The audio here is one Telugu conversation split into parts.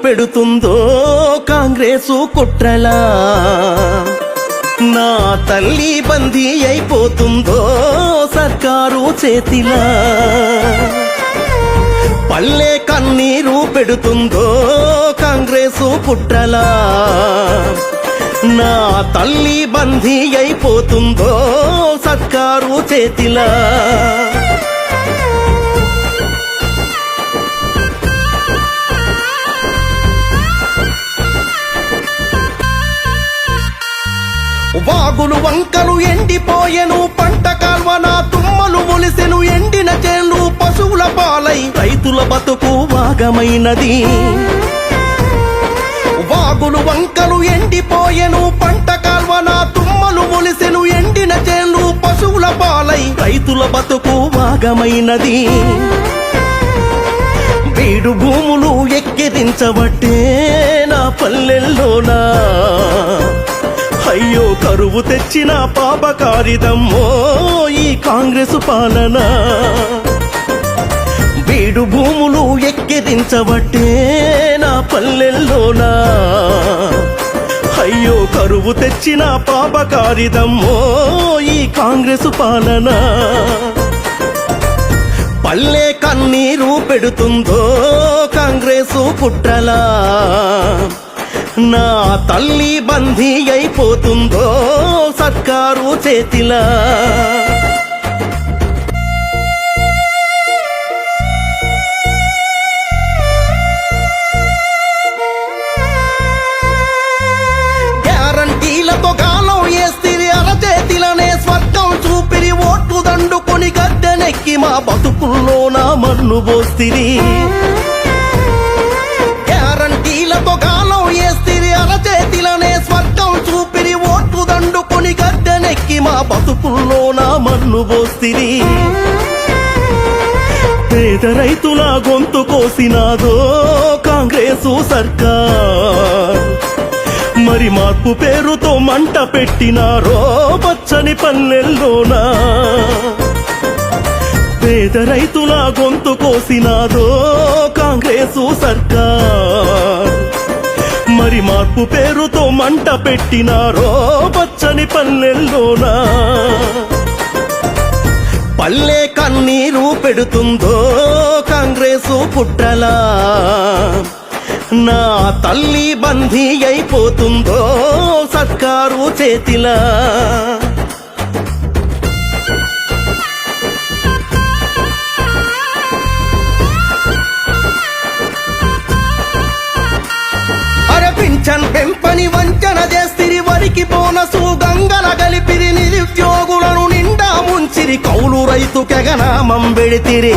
పెడుతుందో కాంగ్రెసు కుట్రలా, నా తల్లి బందీ అయిపోతుందో సర్కారు చేతిలా, పల్లె కన్నీరు పెడుతుందో కాంగ్రెసు కుట్రలా, నా తల్లి బందీ అయిపోతుందో సర్కారు చేతిలా. వాగులు వంకలు ఎండిపోయెను, పంట కాల్వన తుమ్మలు మొలిసెను, ఎండిన చేళ్ళు పశువుల పాలై రైతుల బతుకు వాగమైనది. వాగులు వంకలు ఎండిపోయెను, పంట కాల్వన తుమ్మలు మొలిసెను, ఎండిన చేళ్ళు పశువుల పాలై రైతుల బతుకు వాగమైనది. బీడు భూములు ఎక్కిరించబట్టే నా పల్లెల్లోనా, అయ్యో కరువు తెచ్చిన పాపకారిదమ్మో ఈ కాంగ్రెసు పాలన. బీడు భూములు ఎక్కిరించబట్టే నా పల్లెల్లోనా, అయ్యో కరువు తెచ్చిన పాపకారిదమ్మో ఈ కాంగ్రెసు పాలన. పల్లె కన్నీరు పెడుతుందో కాంగ్రెసు కుట్రలా, నా తల్లి బందీ అయిపోతుందో సర్కారు చేతిలా. గ్యారంటీలతో గాలం వేస్తిరి, అరచేతిలనే స్వర్గం చూపిరి, ఓట్లు దండుకొని గద్దెనెక్కి మా బతుకుల్లో నా మన్ను పోస్తిరి. గ్యారంటీలతో గాలం వేస్తిరి, అరచేతిలనే స్వర్గం చూపిరి, ఓట్లు దండుకొని గద్దెనెక్కి మా బతుకుల్లో నా మన్ను పోస్తిరి. పేద రైతుల గొంతు కోసినాదో కాంగ్రెసు సర్కార్, మరి మార్పు పేరుతో మంట పెట్టినారో పచ్చని పల్లెల్లోనా. పేద రైతుల గొంతు కోసినాదో కాంగ్రెసు సర్కార్, మరి మార్పు పేరుతో మంట పెట్టినారో పచ్చని పల్లెల్లోనా. పల్లె కన్నీరు పెడుతుందో కాంగ్రెసు కుట్రలా, నా తల్లి బందీ అయిపోతుందో సర్కారు చేతిలా. పింఛన్ పెంపని వంచన చేస్తిరి, వరికి బోనసు గంగల గలిపిరి, నిరుద్యోగులను నిండా ముంచిరి, కౌలు రైతు కెగనామం పెడితిరి.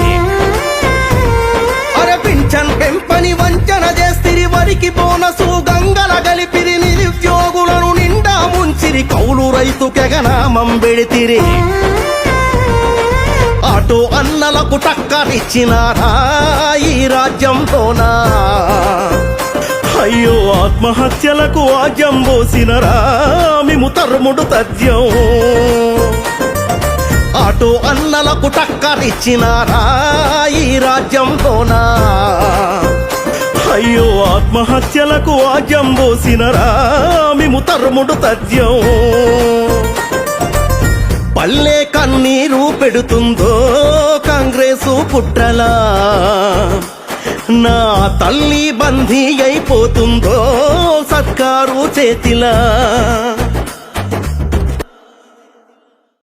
అరే పింఛన్ పెంపని వంచన చేస్తిరి, వరికి బోనసు గంగల గలిపిరి, నిరుద్యోగులను నిండా ముంచిరి, కౌలు రైతు కెగనామం పెడితిరి. ఆటో అన్నలకు టక్కరిచ్చినారా ఈ రాజ్యంతోనా, అయ్యో ఆత్మహత్యలకు ఆజ్యం పోసినరా మేము తరుముడు తథ్యం. ఆటో అన్నలకు టక్కరిచ్చినారా ఈ రాజ్యంతోనా, అయ్యో ఆత్మహత్యలకు ఆజ్యం పోసినరా మేము తరుముడు తథ్యం. పల్లె కన్నీరు పెడుతుందో కాంగ్రెసు కుట్రలా, నా తల్లి బందీ అయిపోతుందో సర్కారు చేతిలా.